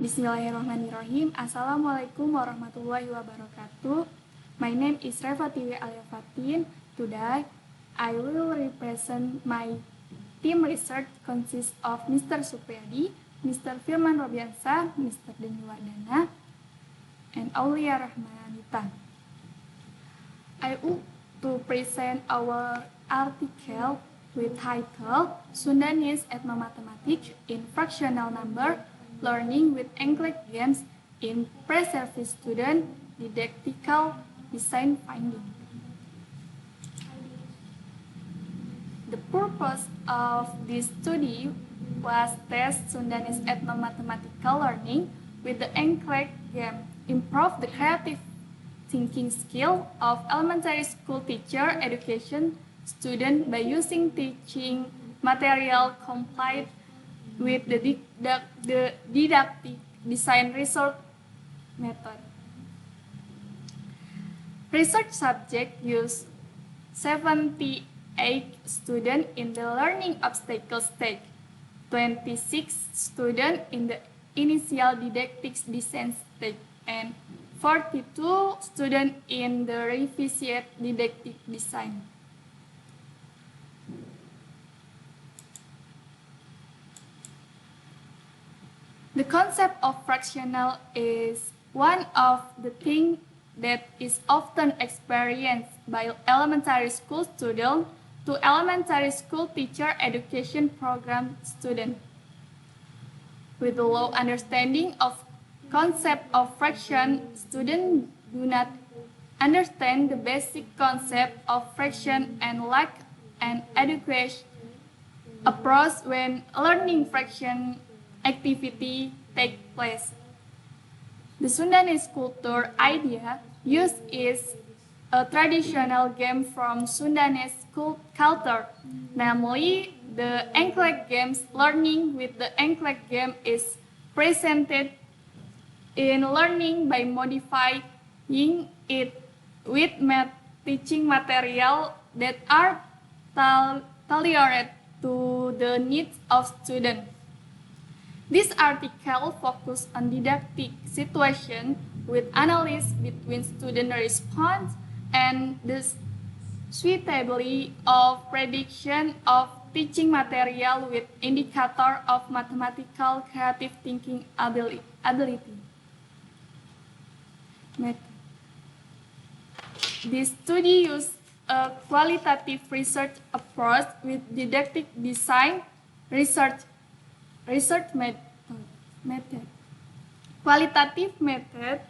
Bismillahirrahmanirrahim. Assalamualaikum warahmatullahi wabarakatuh. My name is Revatiwi Aliafatin. Today, I will represent my team research consists of Mr. Supriyadi, Mr. Firman Robiansa, Mr. Deni Wardana, and Aulia Rahmanita. I would to present our article with title Sundanese Ethnomathematics in Fractional Number Learning with Enclave Games in Pre-Service Student Didactical Design Finding. The purpose of this study was test Sundanese ethnomathematical learning with the Enclave game, improve the creative thinking skill of elementary school teacher education student by using teaching material complied with the didactic design research method. Research subject used 78 students in the learning obstacle stage, 26 students in the initial didactic design stage, and 42 students in the revised didactic design. The concept of fractional is one of the things that is often experienced by elementary school students to elementary school teacher education program students. With a low understanding of concept of fraction, students do not understand the basic concept of fraction and lack an adequate approach when learning fraction activity take place. The Sundanese culture idea used is a traditional game from Sundanese culture, namely the Enclave games. Learning with the Enclave game is presented in learning by modifying it with teaching material that are tailored to the needs of students. This article focuses on didactic situation with analysis between student response and the suitability of prediction of teaching material with indicator of mathematical creative thinking ability. This study used a qualitative research approach with didactic design research method. Qualitative methods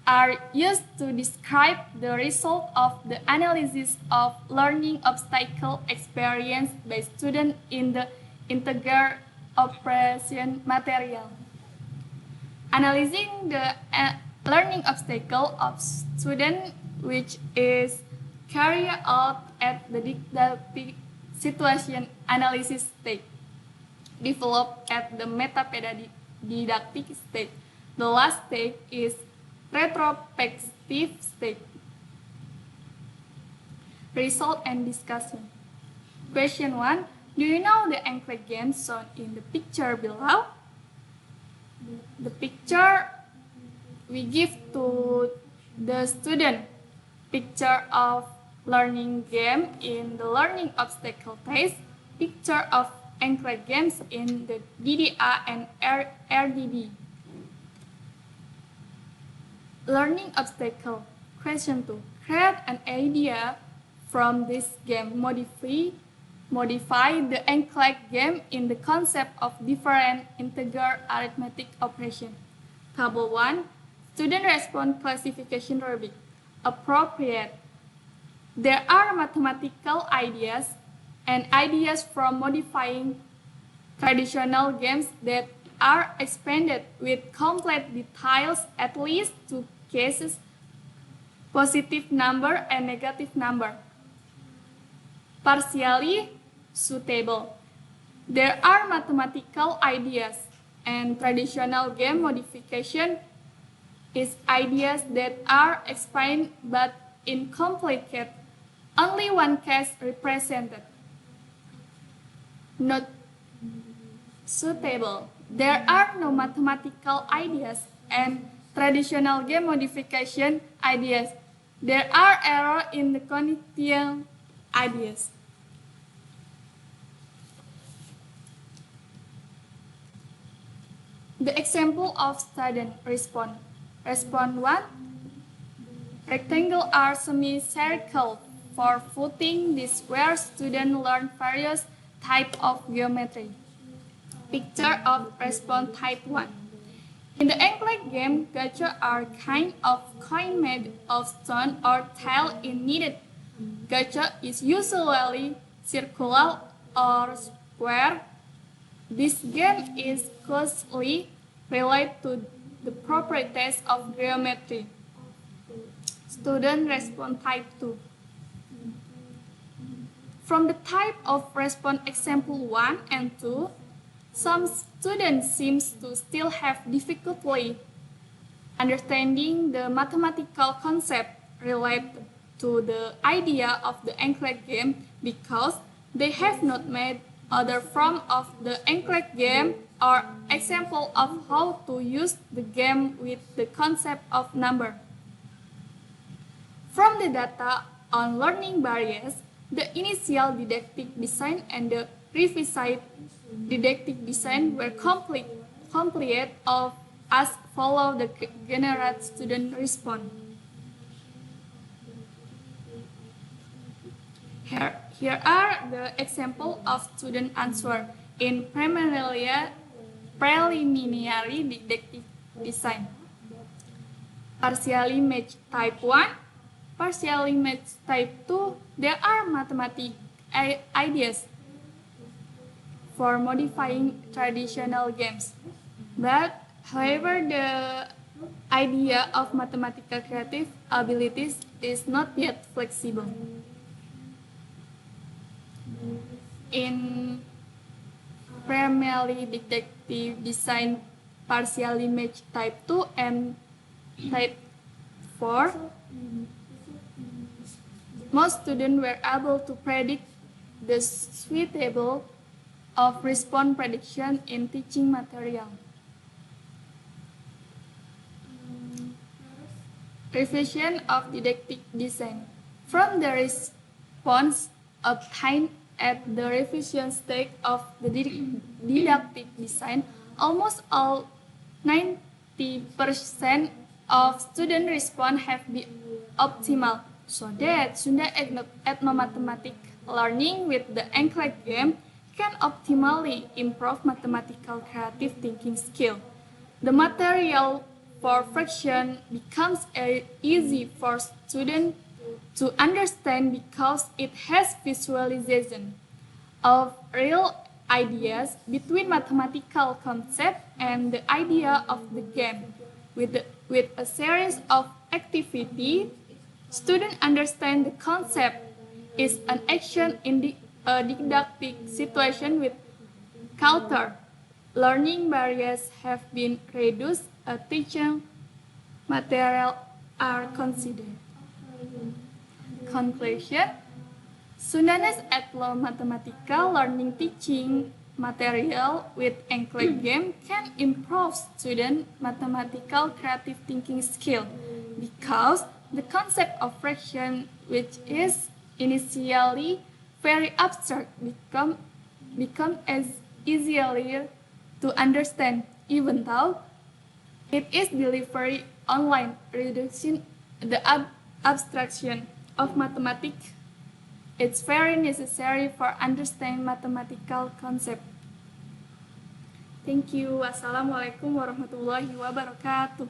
are used to describe the result of the analysis of learning obstacle experienced by students in the integer operation material. Analyzing the learning obstacle of students which is carried out at the didactic situation analysis stage, developed at the meta-didactic stage. The last stage is retrospective stage. Result and discussion. Question 1. Do you know the Enclave game shown in the picture below? The picture we give to the student. Picture of learning game in the learning obstacle test. Picture of Enclave games in the DDA and RDD. Learning obstacle. Question 2. Create an idea from this game. Modify the Enclave game in the concept of different integer arithmetic operation. Table 1. Student response classification rubric. Appropriate. There are mathematical ideas and ideas from modifying traditional games that are expanded with complete details, at least 2 cases, positive number and negative number. Partially suitable. There are mathematical ideas and traditional game modification is ideas that are explained but incomplete. Only one case represented. Not suitable. There are no mathematical ideas and traditional game modification ideas. There are errors in the cognitive ideas. The example of student response. Response 1. Rectangles are semicircle. For footing, this where students learn various types of geometry. Picture of response type 1. In the enclave game, gacha are kind of coin made of stone or tile in knitted. Gacha is usually circular or square. This game is closely related to the properties of geometry. Student response type 2. From the type of response example 1 and 2, some students seem to still have difficulty understanding the mathematical concept related to the idea of the enclave game because they have not made other form of the enclave game or example of how to use the game with the concept of number. From the data on learning barriers, the initial didactic design and the revised didactic design were complete of as follow the generate student response. Here are the example of student answer in preliminary didactic design. Partially matched type 1, partially matched type 2, there are mathematical ideas for modifying traditional games. But, however, the idea of mathematical creative abilities is not yet flexible. In primarily didactic design, partially matched type 2 and type 4, most students were able to predict the suitable of response prediction in teaching material. Revision of didactic design. From the response obtained at the revision stage of the didactic design, almost all 90% of student response have been optimal, so that student ethnomathematic learning with the enclave game can optimally improve mathematical creative thinking skill. The material for fraction becomes easy for students to understand because it has visualization of real ideas between mathematical concept and the idea of the game. With a series of activities, students understand the concept is an action in the didactic situation with culture. Learning barriers have been reduced, a teaching material are considered. Conclusion: Sundanese ethno-mathematical learning teaching material with enclave game can improve student mathematical creative thinking skill because the concept of fraction, which is initially very abstract, become as easier to understand, even though it is delivered online, reducing the abstraction of mathematics. It's very necessary for understanding mathematical concept. Thank you. Wassalamualaikum warahmatullahi wabarakatuh.